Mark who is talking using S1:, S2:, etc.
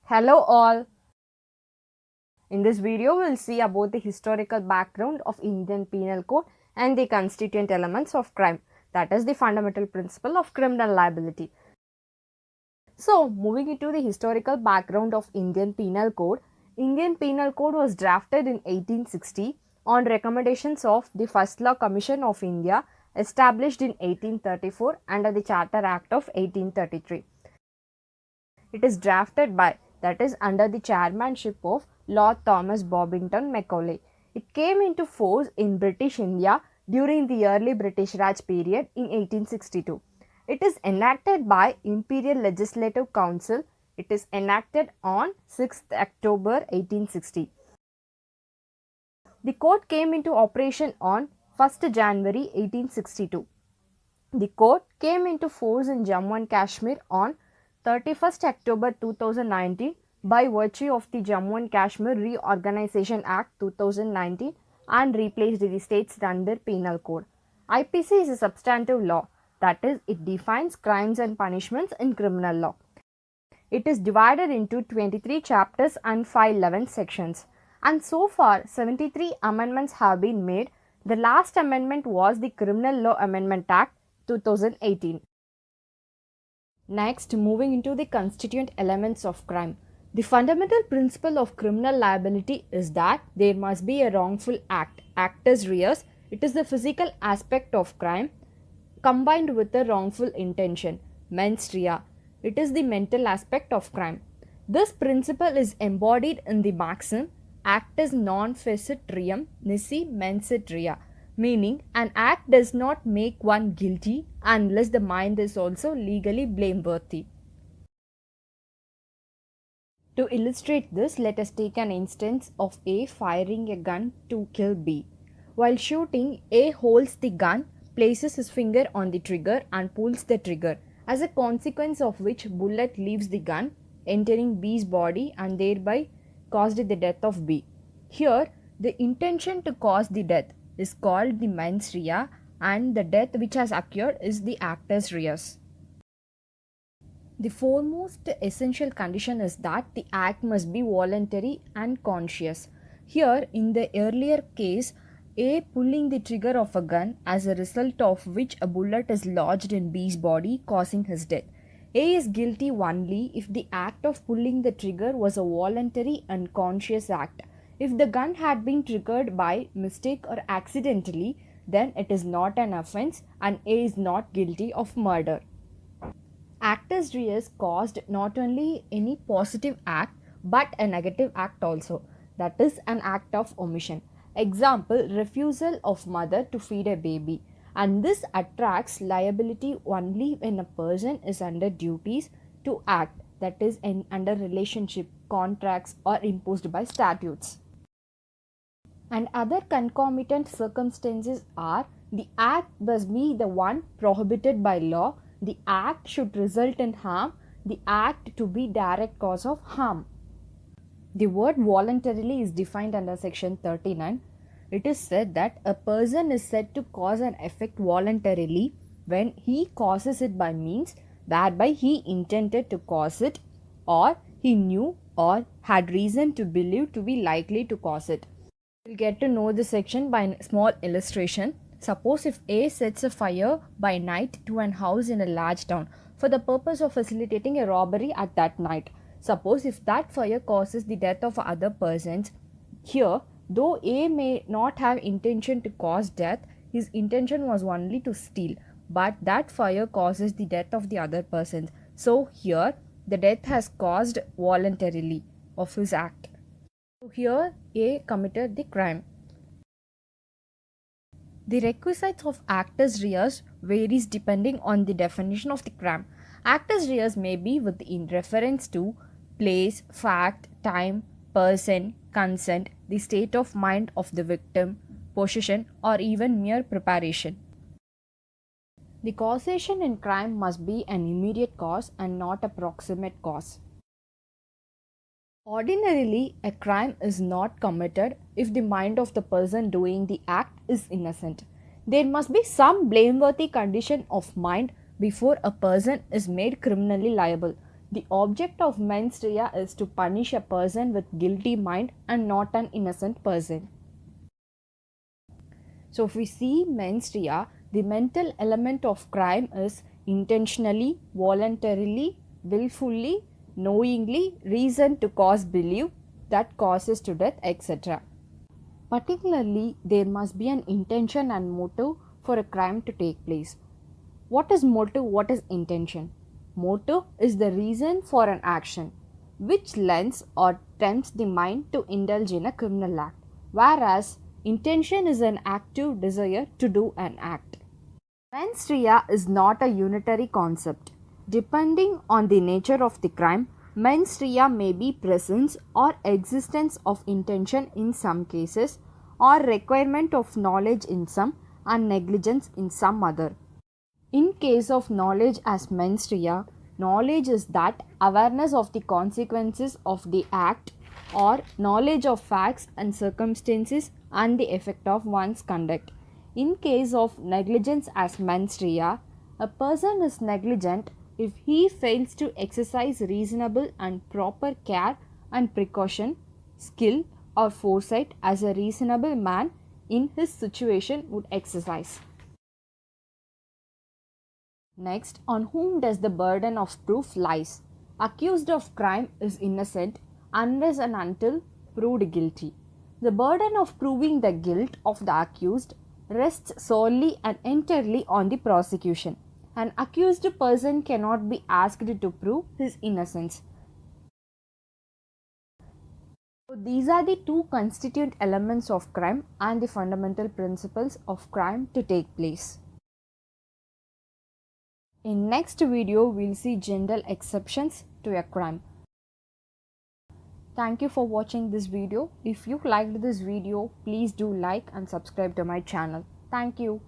S1: Hello all. In this video we'll see about the historical background of Indian Penal Code and the constituent elements of crime, that is the fundamental principle of criminal liability. So, moving into the historical background of Indian Penal Code, Indian Penal Code was drafted in 1860 on recommendations of the First Law Commission of India, established in 1834 under the Charter Act of 1833. It is drafted by, that is under the chairmanship of Lord Thomas Bobington Macaulay. It came into force in British India during the early British Raj period in 1862. It is enacted by Imperial Legislative Council. It is enacted on 6th October 1860. The code came into operation on 1st January 1862. The code came into force in Jammu and Kashmir on 31st October 2019 by virtue of the Jammu and Kashmir Reorganization Act 2019 and replaced the state standard penal code. IPC is a substantive law, that is, it defines crimes and punishments in criminal law. It is divided into 23 chapters and 511 sections. And so far, 73 amendments have been made. The last amendment was the Criminal Law Amendment Act 2018. Next, moving into the constituent elements of crime. The fundamental principle of criminal liability is that there must be a wrongful act, actus reus. It is the physical aspect of crime combined with a wrongful intention, mens rea. It is the mental aspect of crime. This principle is embodied in the maxim actus non facit reum nisi mensit rea, meaning an act does not make one guilty unless the mind is also legally blameworthy. To illustrate this, let us take an instance of A firing a gun to kill B. While shooting, A holds the gun, places his finger on the trigger and pulls the trigger, as a consequence of which bullet leaves the gun, entering B's body and thereby caused the death of B. Here, the intention to cause the death is called the mens rea and the death which has occurred is the actus reus. The foremost essential condition is that the act must be voluntary and conscious. Here, in the earlier case, A pulling the trigger of a gun, as a result of which a bullet is lodged in B's body, causing his death. A is guilty only if the act of pulling the trigger was a voluntary and conscious act. If the gun had been triggered by mistake or accidentally, then it is not an offense and A is not guilty of murder. Actus reus caused not only any positive act but a negative act also, that is, an act of omission. Example, refusal of mother to feed a baby, and this attracts liability only when a person is under duties to act, that is, under relationship, contracts, or imposed by statutes. And other concomitant circumstances are the act must be the one prohibited by law, the act should result in harm, the act to be direct cause of harm. The word voluntarily is defined under section 39. It is said that a person is said to cause an effect voluntarily when he causes it by means whereby he intended to cause it, or he knew or had reason to believe to be likely to cause it. We'll get to know this section by a small illustration. Suppose if A sets a fire by night to an house in a large town for the purpose of facilitating a robbery at that night. Suppose if that fire causes the death of other persons. Here, though A may not have intention to cause death, his intention was only to steal, but that fire causes the death of the other persons. So here, the death has caused voluntarily of his act. So here, A committed the crime. The requisites of actus reus varies depending on the definition of the crime. Actus reus may be with in reference to place, fact, time, person, consent, the state of mind of the victim, possession, or even mere preparation. The causation in crime must be an immediate cause and not a proximate cause. Ordinarily, a crime is not committed if the mind of the person doing the act is innocent. There must be some blameworthy condition of mind before a person is made criminally liable. The object of mens rea is to punish a person with guilty mind and not an innocent person. So if we see mens rea, the mental element of crime is intentionally, voluntarily, willfully, knowingly, reason to cause belief that causes to death, etc. Particularly, there must be an intention and motive for a crime to take place. What is motive? What is intention? Motive is the reason for an action which lends or tempts the mind to indulge in a criminal act, whereas intention is an active desire to do an act. Mens rea is not a unitary concept. Depending on the nature of the crime, mens rea may be presence or existence of intention in some cases, or requirement of knowledge in some and negligence in some other. In case of knowledge as mens rea, knowledge is that awareness of the consequences of the act or knowledge of facts and circumstances and the effect of one's conduct. In case of negligence as mens rea, a person is negligent if he fails to exercise reasonable and proper care and precaution, skill, or foresight as a reasonable man in his situation would exercise. Next, on whom does the burden of proof lies? Accused of crime is innocent unless and until proved guilty. The burden of proving the guilt of the accused rests solely and entirely on the prosecution. An accused person cannot be asked to prove his innocence. So these are the two constituent elements of crime and the fundamental principles of crime to take place. In next video, we'll see general exceptions to a crime. Thank you for watching this video. If you liked this video, please do like and subscribe to my channel. Thank you.